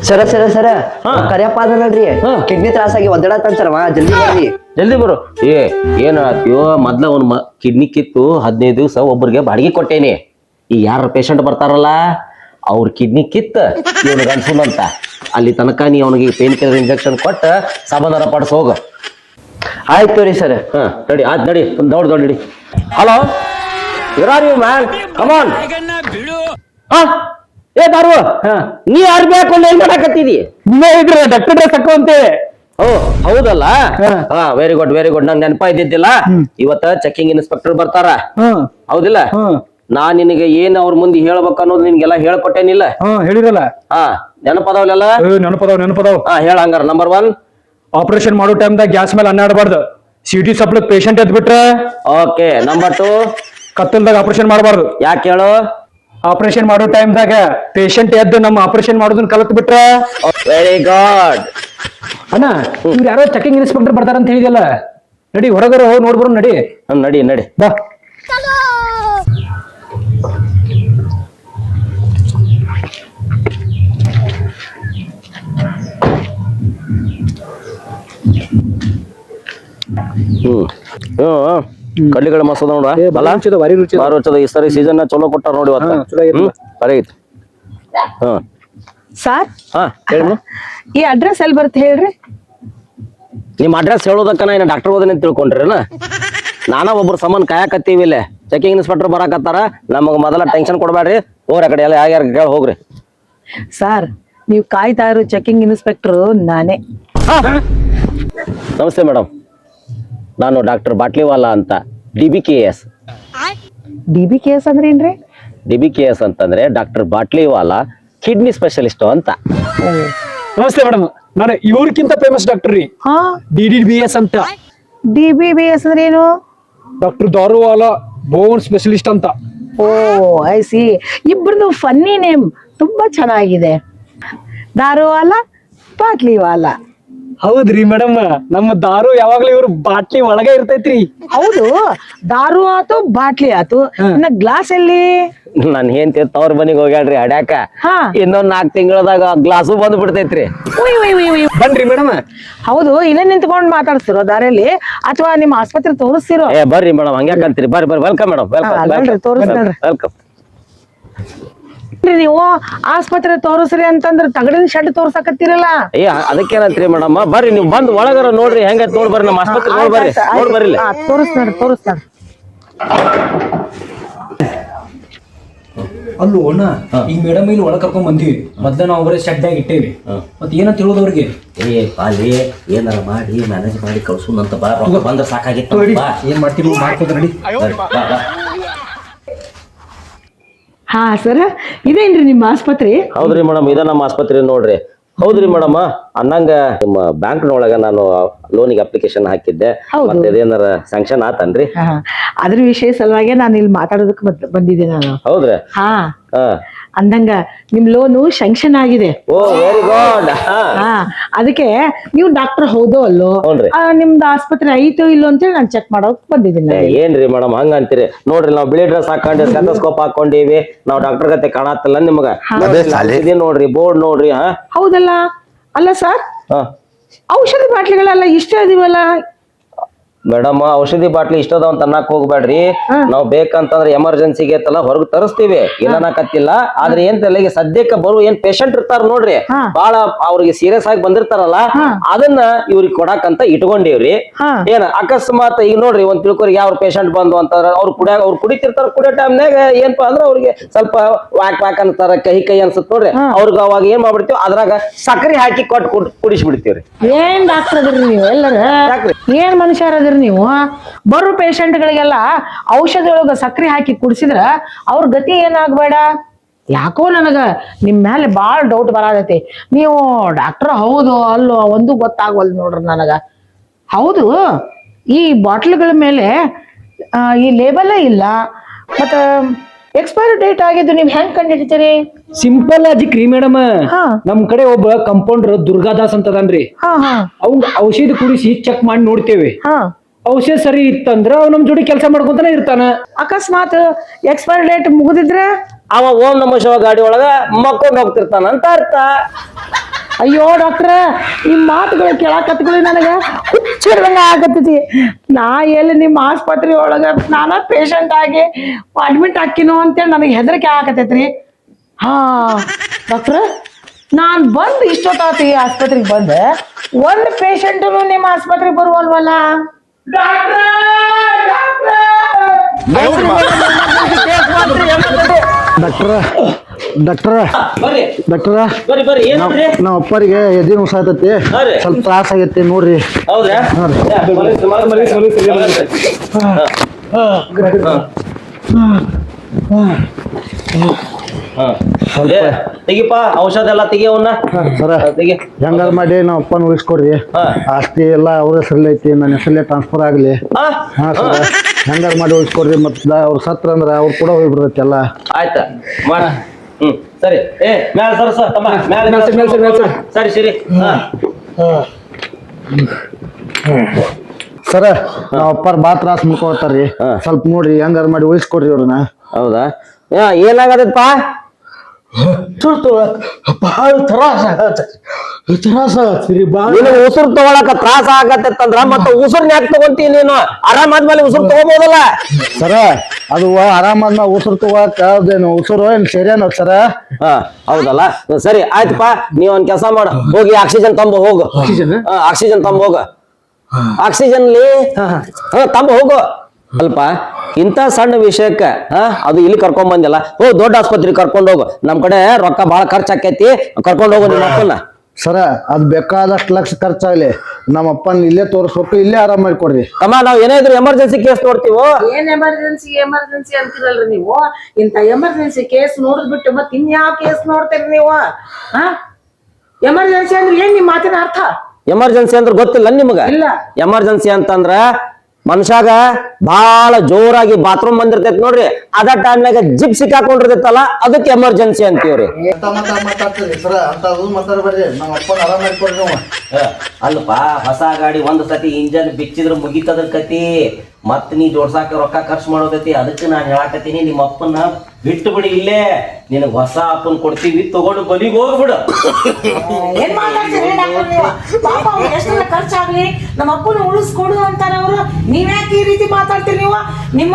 ಸರ ಕರಿಯಪ್ಪ ಅದ ನೋಡ್ರಿ ಕಿಡ್ನಿ ತ್ರಾಸಾಗಿ ಒದ್ದಾಡತ್ತಂತಾರವ ಜಲ್ದಿ ಬರ್ರಿ. ಜಲ್ದಿ ಬರು. ಏನಾಗ್ತೀವೋ ಮೊದ್ಲ ಅವ್ನ ಕಿಡ್ನಿ ಕಿತ್ತು 15 ದಿವಸ ಒಬ್ಬರಿಗೆ ಬಾಡಿಗೆ ಕೊಟ್ಟೇನಿ. ಈಗ ಯಾರ ಪೇಷಂಟ್ ಬರ್ತಾರಲ್ಲ ಅವ್ರ ಕಿಡ್ನಿ ಕಿತ್ತ ಇವ್ನಿಗೆ ಅನ್ಸುನಂತ ಅಲ್ಲಿ ತನಕ ನೀ ಅವನಿಗೆ ಪೇನ್ ಕಿಲ್ಲರ್ ಇಂಜೆಕ್ಷನ್ ಕೊಟ್ಟ ಸಮಾಧಾನ ಪಡಿಸ್ ಹೋಗ. ಆಯ್ತು ರೀ ಸರ್. ನಡಿ ಆಯ್ತು ನಡಿ ಒಂದು ದೌಡ್ ನಡಿ. ಹಲೋ ಯು ಮ್ಯಾನ್ ಕಮಾನ್. ಏ ದಾರು ನೀ ಯಾರು ಬೇಕು ಏನ್ ಮಾಡಾಕತ್ತಿದಿ? ಇದ್ರೆ ಡಾಕ್ಟರ್ ಡ್ರೆಸ್ ಹಾಕುವಂತೆ. ಓ ಹೌದಲ್ಲ. ವೆರಿ ಗುಡ್ ನಂಗೆ ನೆನಪ ಇದ್ದಿದ್ದಿಲ್ಲ. ಇವತ್ತ ಚೆಕಿಂಗ್ ಇನ್ಸ್ಪೆಕ್ಟರ್ ಬರ್ತಾರ ಹೌದಿಲ್ಲ. ನಾನ್ ನಿನಗೆ ಏನ್ ಅವ್ರ ಮುಂದೆ ಹೇಳ್ಬೇಕು ಅನ್ನೋದು ನಿನ್ಗೆಲ್ಲ ಹೇಳ್ಕೊಟ್ಟೇನಿಲ್ಲ. ಹೇಳಿರಲ್ಲ. ನೆನಪದವಲ್ಲ. ನೆನಪದಾವ್. ಹೇಳ ಹಂಗಾರ. ನಂಬರ್ 1 ಆಪರೇಷನ್ ಮಾಡೋ ಟೈಮ್ದಾಗ ಗ್ಯಾಸ್ ಮೇಲೆ ಅನ್ನಾಡಬಾರ್ದು. ಸಿಟಿ ಸಪ್ಲಕ್ ಪೇಷಂಟ್ ಎದ್ ಬಿಟ್ರೆ. ಓಕೆ. ನಂಬರ್ 2 ಕತ್ತಲ್ದಾಗ ಆಪರೇಷನ್ ಮಾಡಬಾರ್ದು. ಯಾಕೆ ಹೇಳು? ಆಪರೇಷನ್ ಮಾಡೋ ಟೈಮ್ದಾಗ ಪೇಷಂಟ್ ಎದ್ದು ನಮ್ಮ ಆಪರೇಷನ್ ಮಾಡೋದನ್ನ ಕಲತ್ ಬಿಟ್ರೆ. Very good. ಅಣ್ಣ ಇವ್ರು ಯಾರೋ ಚೆಕಿಂಗ್ ಇನ್ಸ್ಪೆಕ್ಟರ್ ಬರ್ತಾರ ಅಂತ ಹೇಳಿದಲ್ಲ, ನಡಿ ಹೊರಗರ ಹೋಗಿ ನೋಡ್ಬರು. ನಡಿ ನಡಿ ಬಾ. ಕಡ್ಲಿಗಳ ಮಸದ ನೋಡ. ಭಾರಿ ರುಚಿ. ಈ ಸರಿ ಸೀಸನ್ ಚಲೋ ಕೊಟ್ಟಾರ ನೋಡಿ ಇವತ್ತು. ಸರಿ ಐತಿ. ಸರ್ ಹೇಳಿ. ಈ ಅಡ್ರೆಸ್ ಎಲ್ಲಿ ಬರುತ್ತೆ ಹೇಳ್ರಿ? ನಿಮ್ ಅಡ್ರೆಸ್ ಹೇಳೋದಕ್ಕ ನಾ ಡಾಕ್ಟರ್ ಓದನೆ ಅಂತ ತಿಳ್ಕೊಂಡ್ರೇನ? ನಾನಾ ಒಬ್ರು ಸಮನ್ ಕಾಯಕತ್ತೀವಿ ಇಲ್ಲೇ. ಚೆಕಿಂಗ್ ಇನ್ಸ್ಪೆಕ್ಟರ್ ಬರಾಕತ್ತಾರ. ನಮಗ್ ಮೊದಲ ಟೆನ್ಷನ್ ಕೊಡ್ಬೇಡ್ರಿ. ಹೋಗ್ರಿ ಆ ಕಡೆ ಎಲ್ಲ ಯಾರ್ಯಾರು ಕೇಳಿ ಹೋಗ್ರಿ. ಸರ್ ನೀವು ಕಾಯ್ತಾ ಇರೋ ಚೆಕಿಂಗ್ ಇನ್ಸ್ಪೆಕ್ಟರ್ ನಾನೇ. ನಮಸ್ತೆ ಮೇಡಮ್, ನಾನು ಡಾಕ್ಟರ್ ಬಾಟ್ಲಿವಾಲಾ ಅಂತ, DBKS. DBKS ಅಂದ್ರೆ ಏನ್ರಿ? DBKS ಅಂತಂದ್ರೆ ಡಾಕ್ಟರ್ ಬಾಟ್ಲಿವಾಲಾ ಕಿಡ್ನಿ ಸ್ಪೆಷಲಿಸ್ಟ್ ಅಂತ. ನಮಸ್ತೆ ಮೇಡಮ್, ನಾನು ಇವ್ರಕ್ಕಿಂತ ಫೇಮಸ್ ಡಾಕ್ಟರ್ ರೀ. DDBS ಅಂತ. DBBS ಅಂದ್ರೆ ಏನು? ಡಾಕ್ಟರ್ ದಾರುವಾಲಾ ಬೋನ್ ಸ್ಪೆಷಲಿಸ್ಟ್ ಅಂತ. ಓ ಐ ಸಿ. ಇಬ್ಬರದು ಫನ್ನಿ ನೇಮ್ ತುಂಬಾ ಚೆನ್ನಾಗಿದೆ. ದಾರುವಾಲಾ ಬಾಟ್ಲಿವಾಲಾ. ಹೌದ್ರಿ ಮೇಡಮ್, ನಮ್ಮ ದಾರು ಯಾವಾಗ್ಲೂ ಇವ್ರು ಬಾಟ್ಲಿ ಒಳಗೆ ಇರ್ತೈತ್ರಿ. ಹೌದು, ದಾರು ಆತು ಬಾಟ್ಲಿ ಆತು, ಇನ್ನ ಗ್ಲಾಸ್ ಎಲ್ಲಿ? ನನ್ ಹೆಂಡತಿ ತವ್ರ ಮನಿಗ್ ಹೋಗ್ಯಾಳ್ರಿ ಅಡ್ಯಾಕ. ಇನ್ನೊಂದ್ 4 ತಿಂಗಳದಾಗ ಗ್ಲಾಸು ಬಂದ್ ಬಿಡ್ತೈತ್ರಿ. ಬನ್ರಿ ಮೇಡಮ್. ಹೌದು, ಇಲ್ಲೇ ನಿಂತ್ಕೊಂಡ್ ಮಾತಾಡ್ತಿರೋ ದಾರಿಯಲ್ಲಿ ಅಥವಾ ನಿಮ್ಮ ಆಸ್ಪತ್ರೆ ತೋರಿಸ್ತಿರೋ? ಬರ್ರಿ ಮೇಡಮ್, ಹಂಗ್ಯಾಕಂತೀರಿ? ಬರ್ರಿ ವೆಲ್ಕಮ್ ಮೇಡಮ್. ವೆಲ್ಕಮ್. ನೀವು ಆಸ್ಪತ್ರೆ ತೋರಿಸ್ರಿ ಅಂತಂದ್ರೆ ತಗಡಿನ ಶೆಡ್ ತೋರ್ಸಕತ್ತೀರಲ್ಲ. ಅದಕ್ಕೇನಂತ್ರಿ ಮೇಡಮ್? ಬರ್ರಿ ನೀವು ಬಂದ್ ಒಳಗಾರ ನೋಡ್ರಿ ಹೆಂಗ ನೋಡ್ ಬರ್ರಿ. ನಮ್ಮ ಆಸ್ಪತ್ರೆ ನೋಡ್ ಬರ್ರಿ. ತೋರಿಸ್ತಾರ. ಅಲ್ಲೂ ಅಣ್ಣ, ಈಗ ಮೇಡಮ್ ಇಲ್ಲಿ ಒಳಗ್ ಕರ್ಕೊಂಡ್ ಬಂದಿವಿ. ಮೊದ್ಲ ನಾವು ಬರೀ ಶೆಡ್ ಆಗಿ ಇಟ್ಟೇವಿ. ಮತ್ ಏನಂತ ಹೇಳೋದು ಅವ್ರಿಗೆ? ಅಲ್ಲಿ ಏನಾರ ಮಾಡಿ ಮ್ಯಾನೇಜ್ ಮಾಡಿ ಕಳ್ಸುನಂತ ಬಾ. ಬಂದ್ರೆ ಸಾಕಾಗಿತ್ತು. ಏನ್ ಮಾಡ್ತೀವಿ ಮಾಡ್ಕೋದ ನಡಿ. ಹಾ ಸರ್, ಇದೇನ್ರಿ ನಿಮ್ಮ ಆಸ್ಪತ್ರೆ? ಹೌದ್ರಿ ಮೇಡಮ್, ಇದ ನಮ್ಮ ಆಸ್ಪತ್ರೆ ನೋಡ್ರಿ. ಹೌದ್ರಿ ಮೇಡಮ್, ಅನ್ನಂಗ ನಿಮ್ಮ ಬ್ಯಾಂಕ್ನೊಳಗ ನಾನು ಲೋನಿಗೆ ಅಪ್ಲಿಕೇಶನ್ ಹಾಕಿದ್ದೆ. ಮತ್ತೆ ಅದೇನಾರ ಸ್ಯಾಂಕ್ಷನ್ ಆತನ್ರಿ? ಅದ್ರ ವಿಷಯ ಸಲುವಾಗಿ ನಾನು ಇಲ್ಲಿ ಮಾತಾಡೋದಕ್ಕೆ ಬಂದಿದ್ದೆ ನಾನು. ಹೌದ್ರಿ? ಅಂದಂಗ ನಿಮ್ ಲೋನು ಶಾಂಕ್ಷನ್ ಆಗಿದೆ. ಓ ವೆರಿ ಗುಡ್. ಅದಕ್ಕೆ ನೀವು ಡಾಕ್ಟರ್ ಹೌದೋ ಅಲ್ಲೋ, ನಿಮ್ದು ಆಸ್ಪತ್ರೆ ಐತೋ ಇಲ್ಲೋ ಅಂತೇಳಿ ನಾನು ಚೆಕ್ ಮಾಡೋಕ್ ಬಂದಿದ್ದೀನಿ. ಏನ್ರಿ ಮೇಡಮ್ ಹಂಗ ಅಂತೀರಿ? ನೋಡ್ರಿ, ನಾವು ಬಿಳಿ ಡ್ರೆಸ್ ಹಾಕೊಂಡಿ ಸ್ಟೆಥೋಸ್ಕೋಪ್ ಹಾಕೊಂಡಿವಿ. ನಾವು ಡಾಕ್ಟರ್ ಗತೆ ಕಾಣತ್ತಿಲ್ಲ ನಿಮ್ಗ? ನೋಡ್ರಿ ಬೋರ್ಡ್ ನೋಡ್ರಿ. ಹೌದಲ್ಲ. ಅಲ್ಲ ಸರ್, ಔಷಧಿ ಬಾಟ್ಲಿಗಳೆಲ್ಲ ಇಷ್ಟ ಇದೀವಲ್ಲ ಮೇಡಮ್? ಔಷಧಿ ಬಾಟ್ಲಿ ಇಷ್ಟದ ಅಂತ ಅನ್ನಕ್ ಹೋಗ್ಬೇಡ್ರಿ. ನಾವ್ ಬೇಕಂತಂದ್ರೆ ಎಮರ್ಜೆನ್ಸಿಗೆ ಐತಲ್ಲ ಹೊರಗ್ ತರಿಸ್ತೀವಿ, ಇಲ್ಲ ಅನ್ನಕತ್ತಿಲ್ಲ. ಆದ್ರೆ ಏನ್ ತಲೆಗೆ ಸದ್ಯಕ್ಕೆ ಬರುವ ಏನ್ ಪೇಷಂಟ್ ಇರ್ತಾರ ನೋಡ್ರಿ, ಬಾಳ ಅವ್ರಿಗೆ ಸೀರಿಯಸ್ ಆಗಿ ಬಂದಿರ್ತಾರಲ್ಲ, ಅದನ್ನ ಇವ್ರಿಗೆ ಕೊಡಾಕಂತ ಇಟ್ಕೊಂಡಿವ್ರಿ. ಏನ ಅಕಸ್ಮಾತ್ ಈಗ ನೋಡ್ರಿ, ಒಂದ್ ತಿಳ್ಕೊರಿಗೆ ಯಾವ ಪೇಷಂಟ್ ಬಂದು ಅಂತಂದ್ರ ಅವ್ರು ಕುಡಿತಿರ್ತಾರ. ಕುಡಿಯೋ ಟೈಮ್ನಾಗ ಏನಪ್ಪಾ ಅಂದ್ರ ಅವ್ರಿಗೆ ಸ್ವಲ್ಪ ವಾಕ್ ಅಂತಾರ, ಕೈ ಅನ್ಸುತ್ತ ನೋಡ್ರಿ. ಅವ್ರಿಗೆ ಅವಾಗ ಏನ್ ಮಾಡ್ಬಿಡ್ತೀವಿ, ಅದ್ರಾಗ ಸಕ್ಕರೆ ಹಾಕಿ ಕೊಟ್ಟು ಕುಡಿಸ್ಬಿಡ್ತೀವ್ರಿ. ಏನ್ ಡಾಕ್ಟರ್ ಅದ್ರಿ ನೀವು? ಎಲ್ಲರ ಏನ್ ಮನುಷ್ಯರ ಅದ್ರಿ ನೀವು? ಬರೋ ಪೇಷಂಟ್ಗಳಿಗೆಲ್ಲ ಔಷಧಿ ಒಳಗ ಸಕ್ಕರೆ ಹಾಕಿ ಕುಡಿಸಿದ್ರ ಅವ್ರ ಗತಿ ಏನಾಗ್ಬೇಡ? ಯಾಕೋ ನನಗ ನಿಮ್ ಮೇಲೆ ಬಾಳ ಡೌಟ್ ಬರತೈತಿ. ನೀವು ಡಾಕ್ಟರ್ ಹೌದು ಅಲ್ಲೋ ಒಂದು ಗೊತ್ತಾಗ್ವಲ್ ನೋಡ್ರಿ ನನಗ. ಹೌದು, ಈ ಬಾಟ್ಲ್ಗಳ ಮೇಲೆ ಈ ಲೇಬಲ್ ಇಲ್ಲ, ಮತ್ತ ಎಕ್ಸ್ಪೈರಿ ಡೇಟ್ ಆಗಿದ್ದು ನೀವ್ ಹೆಂಗ್ ಕಂಡಿಡ್ತೀರಿ? ಸಿಂಪಲ್ ಲಾಜಿಕ್ ರೀ ಮೇಡಮ್. ನಮ್ ಕಡೆ ಒಬ್ಬ ಕಂಪೌಂಡರ್ ದುರ್ಗಾದಾಸ್ ಅಂತದನ್ರಿ. ಅವ್ನ್ ಔಷಧಿ ಕುಡಿಸಿ ಚೆಕ್ ಮಾಡಿ ನೋಡ್ತೇವೆ. ಔಷಧ ಸರಿ ಇತ್ತಂದ್ರ ಅವ್ ನಮ್ ಜೋಡಿ ಕೆಲಸ ಮಾಡ್ಕೊಂತಾನೆ ಇರ್ತಾನ. ಅಕಸ್ಮಾತ್ ಎಕ್ಸ್ಪೈರಿ ಡೇಟ್ ಮುಗಿದಿದ್ರೆ ಅವ ಓಂ ನಮಃ ಶಿವ ಗಾಡಿ ಒಳಗ ಮಕ್ಕೊಂಡ್ ಹೋಗ್ತಿರ್ತಾನ ಅಂತ ಅರ್ಥ. ಅಯ್ಯೋ ಡಾಕ್ಟ್ರ ನಿಮ್ ಮಾತುಗಳು ಕೇಳಾಕತ್ಗಳು ನನಗ ಹುಚ್ಚಿಡ್ದಂಗ ಆಗತ್ತೈತಿ. ನಾ ಎಲ್ಲಿ ನಿಮ್ಮ ಆಸ್ಪತ್ರೆ ಒಳಗ ನಾನಾ ಪೇಷಂಟ್ ಆಗಿ ಅಡ್ಮಿಟ್ ಹಾಕಿನೋ ಅಂತೇಳಿ ನನಗೆ ಹೆದರಿಕೆ ಆಗತೈತ್ರಿ. ಹಾ ಡಾಕ್ಟ್ರ, ನಾನ್ ಬಂದ್ ಇಷ್ಟೊತ್ತಾತಿ ಆಸ್ಪತ್ರೆಗೆ ಬಂದೆ, ಒಂದ್ ಪೇಷಂಟ್ನು ನಿಮ್ಮ ಆಸ್ಪತ್ರೆಗೆ ಬರುವಲ್ವಲ್ಲ? ಡಾಕ್ಟ್ರ ಬರ್ರಿ ಡಾಕ್ಟ್ರ ಬರ್ರಿ ಬರ್ರಿ ಏನ್ರಿ ನಮ್ಮ ಅಪ್ಪರಿಗೆ ಎದೆ ನುಸಾತೈತಿ, ಸ್ವಲ್ಪ ತ್ರಾಸ ಆಗೈತಿ ನೋಡ್ರಿ. ಹೌದ್ರಾ ತೆಗಿಪ್ಪ ಔಷಧ ಎಲ್ಲ ತೆಗಿಯವನ್ನ ಸರ ತೆಗಿ. ಹೆಂಗಾರ ಮಾಡಿ ನಮ್ಮ ಅಪ್ಪನ ಉಳಿಸ್ಕೊಡ್ರಿ. ಆಸ್ತಿ ಎಲ್ಲ ಅವ್ರ ಹೆಸರಲ್ಲಿ ಐತಿ, ನನ್ನ ಹೆಸರಲ್ಲೇ ಟ್ರಾನ್ಸ್ಫರ್ ಆಗ್ಲಿ. ಹಾ ಸರ, ಹೆಂಗಾರ ಮಾಡಿ ಉಳಿಸ್ಕೊಡ್ರಿ. ಮತ್ತ ಅವ್ರ ಸತ್ರ ಅಂದ್ರ ಅವ್ರು ಕೂಡ ಹೋಗ್ಬಿಡ್ತೈತಿ ಎಲ್ಲ. ಆಯ್ತಾ ಮಾಡ. ಸರಿ. ಮ್ಯಾಲ ಸರ್ಸ ತಮ್ಮ ಮ್ಯಾಲ ಸರಿ ಸರಿ. ಸರ ನಮ್ಮ ಅಪ್ಪಾರ ಬಾ ತ್ರಾಸ ಮುಡ್ಕೊಳ್ತಾರ್ರಿ, ಸ್ವಲ್ಪ ನೋಡ್ರಿ ಹೆಂಗಾರ ಮಾಡಿ ಉಳಿಸ್ಕೊಡ್ರಿ ಅವ್ರನ್ನ. ಹೌದಾ ಏನಾಗತ್ತಪ್ಪ? ಭಾಳ ತ್ರಾಸ ಆಗತ್ರಿ. ನಿನಗೆ ಉಸಿರು ತಗೊಳಕ ತ್ರಾಸ ಆಗತ್ತಂದ್ರ ಮತ್ತ ಉಸಿರ್ನ ಯಾಕೆ ತಗೊಂತೀನಿ ನೀನು? ಆರಾಮಾದ್ಮೇಲೆ ಉಸಿರು ತಗೋಬಹುದಲ್ಲ ಸರ? ಅದು ಆರಾಮಾದ್ಮೇಲೆ ಉಸಿರು ತಗೊಳಕ ಅದೇನು ಉಸಿರು ಏನ್ ಸೇರ್ಯಾನ ಸರ? ಹೌದಲ್ಲ, ಸರಿ ಆಯ್ತಪ್ಪ. ನೀವ್ ಒಂದ್ ಕೆಲಸ ಮಾಡ, ಹೋಗಿ ಆಕ್ಸಿಜನ್ ತಂಬ ಹೋಗು. ಆಕ್ಸಿಜನ್ ತಂಬ ಹೋಗ. ಆಕ್ಸಿಜನ್ ತಂಬ ಹೋಗು. ಅಲ್ಪ ಇಂತ ಸಣ್ಣ ವಿಷಯಕ್ಕ ಅದು ಇಲ್ಲಿ ಕರ್ಕೊಂಡ್ ಬಂದಿಲ್ಲ, ದೊಡ್ಡ ಆಸ್ಪತ್ರೆಗೆ ಕರ್ಕೊಂಡ್ ಹೋಗು. ನಮ್ ಕಡೆ ರೊಕ್ಕ ಬಾಳ ಖರ್ಚ್ ಆಕೈತಿ, ಕರ್ಕೊಂಡ್ ಹೋಗು ನಿಮ್ಮ ಅಪ್ಪನ. ಸರ ಅದ್ ಬೇಕಾದಷ್ಟು ಲಕ್ಷ ಖರ್ಚಾಗ್ಲಿ, ನಮ್ಮ ಅಪ್ಪನ ಇಲ್ಲೇ ತೋರಿಸ್ಬೇಕು, ಇಲ್ಲೇ ಆರಾಮ್ ಮಾಡಿಕೊಡ್ರಿ. ಅಮ್ಮ ನಾವ್ ಏನಾದ್ರು ಎಮರ್ಜೆನ್ಸಿ ಕೇಸ್ ನೋಡ್ತೀವೋ. ಏನ್ ಎಮರ್ಜೆನ್ಸಿ ಅಂತೀರಲ್ರಿ ನೀವು? ಇಂತ ಎಮರ್ಜೆನ್ಸಿ ಕೇಸ್ ನೋಡಿದ್ಬಿಟ್ಟು ಮತ್ ಇನ್ಯಾವ ಕೇಸ್ ನೋಡ್ತೀರಿ ನೀವು? ಎಮರ್ಜೆನ್ಸಿ ಅಂದ್ರೆ ಏನ್ ನಿಮ್ ಮಾತಿನ ಅರ್ಥ? ಎಮರ್ಜೆನ್ಸಿ ಅಂದ್ರೆ ಗೊತ್ತಿಲ್ಲ ನಿಮಗ? ಇಲ್ಲ. ಎಮರ್ಜೆನ್ಸಿ ಅಂತಂದ್ರ ಮನುಷ್ಯಾಗ ಬಹಳ ಜೋರಾಗಿ ಬಾತ್ರೂಮ್ ಬಂದಿರ್ತೈತಿ ನೋಡ್ರಿ, ಅದ ಟೈಮ್ನಾಗ ಜಿಪ್ ಸಿಕ್ಕಾಕೊಂಡಿರ್ತೈತಲ್ಲ, ಅದಕ್ಕೆ ಎಮರ್ಜೆನ್ಸಿ ಅಂತೀವ್ರಿ. ನಮ್ಮ ಅಪ್ಪನ ಆರಾಮ್ ಮಾಡಿಕೊಡ್ರಿ ನೀವು. ಅಲ್ಪ ಹೊಸ ಗಾಡಿ ಒಂದ್ ಸತಿ ಇಂಜನ್ ಬಿಚ್ಚಿದ್ರ ಮುಗಿತದ್ರ ಕತಿ, ಮತ್ ನೀ ಜೋಡ್ಸಾಕ ರೊಕ್ಕ ಖರ್ಚು ಮಾಡೋದೈತಿ. ಅದಕ್ಕೆ ನಾನ್ ಹೇಳಾಕತ್ತೀನಿ, ನಿಮ್ಮ ಅಪ್ಪನ ಬಿಟ್ಟು ಬಿಡಿ ಇಲ್ಲೇ. ನಿನಗ್ ಹೊಸ ಅಪ್ಪನ್ ಕೊಡ್ತೀವಿ, ತಗೊಂಡು ಬಲಿಗೆ ಹೋಗ್ಬಿಡು. ಏನ್ ಮಾತಾಡ್ತೀರಿ ಡಾಕ್ಟರ್ ನೀವು? ಪಾಪ ಅವ್ರು ಎಷ್ಟೆಲ್ಲ ಖರ್ಚಾಗ್ಲಿ ನಮ್ಮ ಅಪ್ಪನ ಉಳಿಸ್ಕೊಡು ಅಂತಾರ ಅವ್ರು. ನೀವ್ಯಾಕೆ ಈ ರೀತಿ ಮಾತಾಡ್ತೀರಿ ನೀವು? ನಿಮ್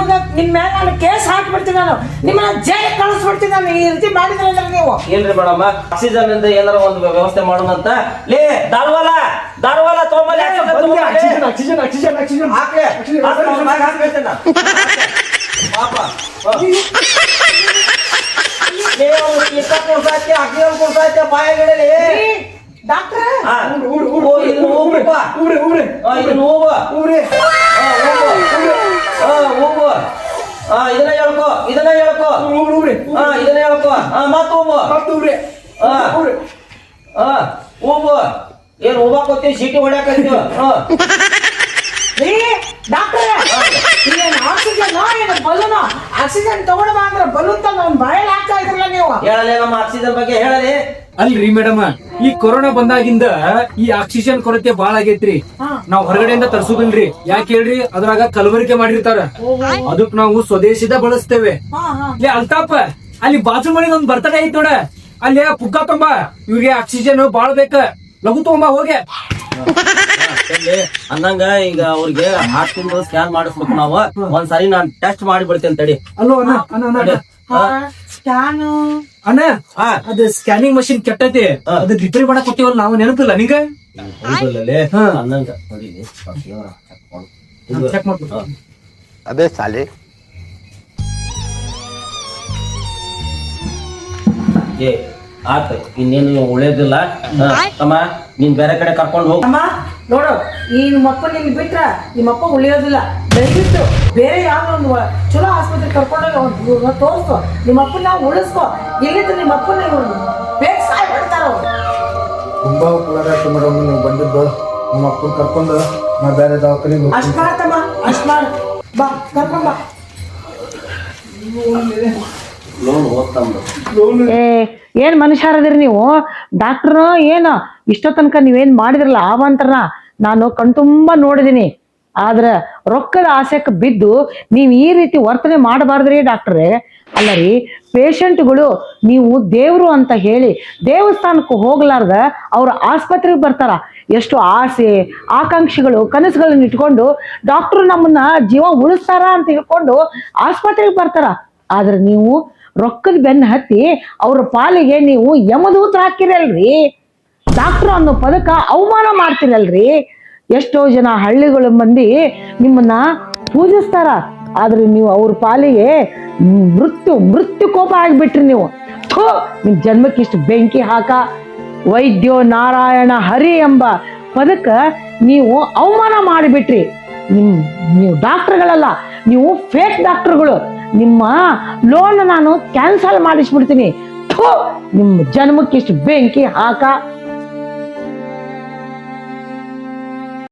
ಮೇಲೆ ನಾನು ಕೇಸ್ ಹಾಕ್ಬಿಡ್ತೀನಿ, ನಾನು ನಿಮ್ಮನ್ನ ಜೈಲಿಗೆ ಕಳಿಸ್ಬಿಡ್ತೀನಿ ನಾನು ಈ ರೀತಿ ಮಾಡಿದ್ರಂದ್ರೆ ನೀವು. ಇಲ್ರಿ ಮೇಡಮ್, ಆಕ್ಸಿಜನ್ ಇಂದ ಏನಾರ ಒಂದು ವ್ಯವಸ್ಥೆ ಮಾಡೋಣಂತ. ಲೇ ದಾರವಾಲ ತಗೊಂಬಲ್ಲಿ ಬಾಯಿಗಡಲಿ ಡಾಕ್ಟ್ರ ಇದನ್ನ ಹೇಳ್ಕೊ, ಇದನ್ನ ಹೇಳ್ಕೊ, ಮತ್ ಹೂವು ಏನ್ ಹೂವಾಕೋತೀವಿ, ಸೀಟಿ ಹೊಡ್ಯಾಕತ್ತೀವಿ. ಡಾಕ್ಟರ್ ಆಕ್ಸಿಜನ್ ಏನು ಬಲೂನ್? ಆಕ್ಸಿಜನ್ ತಗೊಂಡ ಅಂದ್ರೆ ಬಲೂನ್ ತಂದು ಅವ್ನ ಬಾಯಲ್ಲಿ ಹಾಕ್ತಾ ಇದ್ರಲ್ಲ ನೀವು. ಹೇಳಲೇ ನಮ್ಮ ಆಕ್ಸಿಜನ್ ಬಗ್ಗೆ ಹೇಳಲಿ. ಅಲ್ರಿ ಮೇಡಮ್, ಈ ಕೊರೋನಾ ಬಂದಾಗಿಂದ ಈ ಆಕ್ಸಿಜನ್ ಕೊರತೆ ಬಾಳ ಆಗೈತ್ರಿ. ನಾವ್ ಹೊರಗಡೆಯಿಂದ ತರ್ಸುದಿಲ್ರಿ. ಯಾಕೆ ಹೇಳ್ರಿ? ಅದ್ರಾಗ ಕಲಬೆರಕೆ ಮಾಡಿರ್ತಾರ, ಅದಕ್ ನಾವು ಸ್ವದೇಶಿದ ಬಳಸ್ತೇವೆ. ಅಲ್ತಾಪ ಅಲ್ಲಿ ಬಾಜು ಮನೆಗೆ ಒಂದ್ ಬರ್ತಡೇ ಐತ್ ನೋಡ, ಅಲ್ಲಿ ಪುಗ್ಗ ತೊಂಬ, ಇವ್ರಿಗೆ ಆಕ್ಸಿಜನ್ ಬಾಳ ಬೇಕ, ಲಘು ತಗೊಂಬ ಹೋಗಿ. ಅಂದಂಗ ಈಗ ಅವ್ರಿಗೆ ಹಾರ್ಟ್ ಸ್ಕ್ಯಾನ್ ಮಾಡಿಸ್ಬೇಕು ನಾವು. ಒಂದ್ಸಾರಿ ನಾನ್ ಟೆಸ್ಟ್ ಮಾಡಿ ಬಿಡ್ತೇನೆ ತಡಿ. ಅಲ್ಲೋ ಅಣ್ಣ, ಅದ ಸ್ಕ್ಯಾನಿಂಗ್ ಮಷಿನ್ ಕೆಟ್ಟೈತಿ, ಅದ್ ರಿಪೇರಿ ಮಾಡಕ್ ಕೊಟ್ಟಿವಲ್ಲ ನಾವು, ನೆನಪಿಲ್ಲ ನಿಂಗ? ಅಂದಂಗ ಚೆಕ್ ಮಾಡ್ಬಿಟ್ಟು ಅದೇ ಸಾಲಿ ಆತ ಇನ್ನೇನು ಉಳಿಯೋದಿಲ್ಲ. ಅಮ್ಮ ನೀನ್ ಬೇರೆ ಕಡೆ ಕರ್ಕೊಂಡು ಹೋಗ್. ಅಮ್ಮ ನೋಡು, ಈ ನಿಮ್ಮಪ್ಪ ನಿಮ್ಗೆ ಬಿಟ್ರ ನಿಮ್ಮಪ್ಪ ಉಳಿಯೋದಿಲ್ಲ. ದಯವಿಟ್ಟು ಬೇರೆ ಯಾವ್ದೋ ಒಂದು ಚಲೋ ಆಸ್ಪತ್ರೆ ಕರ್ಕೊಂಡೋಗಿ ತೋರಿಸ್ಕೊ, ನಿಮ್ಮಪ್ಪನ ನಾವು ಉಳಿಸ್ಕೊ. ಇಲ್ಲಿದ್ರೆ ನಿಮ್ಮಪ್ಪನ ಬೇಗ ಸಾಯ್ ಬಿಡ್ತಾರ ಅವ್ರು. ತುಂಬಾ ಉಪಕಾರ ಆಯ್ತು ಮೇಡಮ್ ನೀವು ಬಂದಿದ್ದು. ನಿಮ್ಮ ಅಪ್ಪನ ಕರ್ಕೊಂಡು ನಾ ಬೇರೆ ದವಾಖಾನೆಗೆ ಅಷ್ಟ್ ಮಾಡ್ತಮ್ಮ, ಅಷ್ಟ್ ಮಾಡ, ಬಾ ಕರ್ಕೊಂಡ್ ಬಾ. ಏನ್ ಮನುಷ್ಯರದಿರಿ ನೀವು? ಡಾಕ್ಟರ್ ಏನ ಇಷ್ಟ ತನಕ ನೀವೇನ್ ಮಾಡಿದ್ರಲ್ಲ ಅವಾಂತರ ನಾನು ಕಣ್ತುಂಬಾ ನೋಡಿದೀನಿ. ಆದ್ರ ರೊಕ್ಕದ ಆಸೆಕ್ಕೆ ಬಿದ್ದು ನೀವು ಈ ರೀತಿ ವರ್ತನೆ ಮಾಡಬಾರ್ದ್ರಿ ಡಾಕ್ಟ್ರೇ. ಅಲ್ಲ ರೀ, ಪೇಷಂಟ್ಗಳು ನೀವು ದೇವ್ರು ಅಂತ ಹೇಳಿ ದೇವಸ್ಥಾನಕ್ಕೆ ಹೋಗ್ಲಾರ್ದ ಅವ್ರ ಆಸ್ಪತ್ರೆಗೆ ಬರ್ತಾರ. ಎಷ್ಟು ಆಸೆ ಆಕಾಂಕ್ಷಿಗಳು ಕನಸುಗಳನ್ನ ಇಟ್ಕೊಂಡು ಡಾಕ್ಟ್ರು ನಮ್ಮನ್ನ ಜೀವ ಉಳಿಸ್ತಾರ ಅಂತ ಹೇಳ್ಕೊಂಡು ಆಸ್ಪತ್ರೆಗೆ ಬರ್ತಾರ. ಆದ್ರೆ ನೀವು ರೊಕ್ಕದ ಬೆನ್ನ ಹತ್ತಿ ಅವ್ರ ಪಾಲಿಗೆ ನೀವು ಯಮದೂತ ಹಾಕಿರಲ್ರಿ. ಡಾಕ್ಟ್ರು ಅನ್ನೋ ಪದಕ ಅವಮಾನ ಮಾಡ್ತಿರಲ್ರಿ. ಎಷ್ಟೋ ಜನ ಹಳ್ಳಿಗಳ ಮಂದಿ ನಿಮ್ಮನ್ನ ಪೂಜಿಸ್ತಾರ, ಆದ್ರೆ ನೀವು ಅವ್ರ ಪಾಲಿಗೆ ಮೃತ್ಯು ಕೋಪ ಆಗ್ಬಿಟ್ರಿ ನೀವು. ನಿಮ್ ಜನ್ಮಕ್ಕೆ ಇಷ್ಟು ಬೆಂಕಿ ಹಾಕ. ವೈದ್ಯೋ ನಾರಾಯಣ ಹರಿ ಎಂಬ ಪದಕ ನೀವು ಅವಮಾನ ಮಾಡಿಬಿಟ್ರಿ. ನೀವು ಡಾಕ್ಟರ್ಗಳಲ್ಲ, ನೀವು ಫೇಕ್ ಡಾಕ್ಟರ್ಗಳು. ನಿಮ್ಮ ಲೋನ್ ನಾನು ಕ್ಯಾನ್ಸಲ್ ಮಾಡಿಸ್ಬಿಡ್ತೀನಿ. ನಿಮ್ಮ ಜನ್ಮಕ್ಕೆ ಇಷ್ಟು ಬೆಂಕಿ ಹಾಕ.